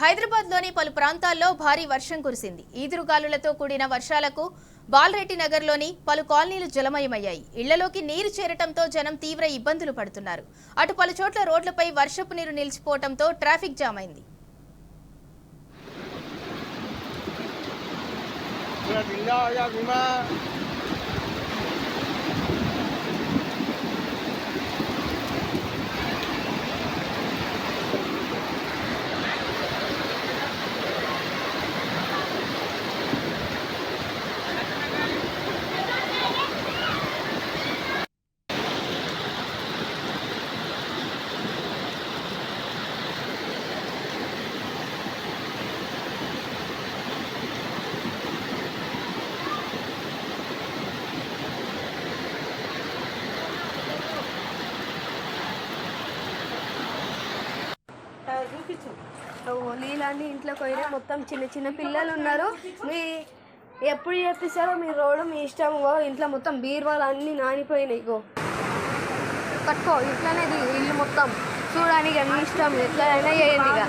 హైదరాబాద్లోని పలు ప్రాంతాల్లో భారీ వర్షం కురిసింది. ఈదురుగాలులతో కూడిన వర్షాలకు బాల్రెడ్డి నగర్లోని పలు కాలనీలు జలమయమయ్యాయి. ఇళ్లలోకి నీరు చేరటంతో జనం తీవ్ర ఇబ్బందులు పడుతున్నారు. అటు పలు చోట్ల రోడ్లపై వర్షపు నీరు నిలిచిపోవడంతో ట్రాఫిక్ జామ్ అయింది. నీళ్ళని ఇంట్లోకి పోయినా మొత్తం చిన్న చిన్న పిల్లలు ఉన్నారు. మీ ఎప్పుడు చెప్పిస్తారో మీ రోడ్డు మీ ఇష్టం. ఇంట్లో మొత్తం బీరువాలు అన్నీ నానిపోయినాయి. కట్టుకో ఇంట్లోనే ఇల్లు మొత్తం చూడడానికి అన్ని ఇష్టం ఎట్లయినా చేయండి. ఇక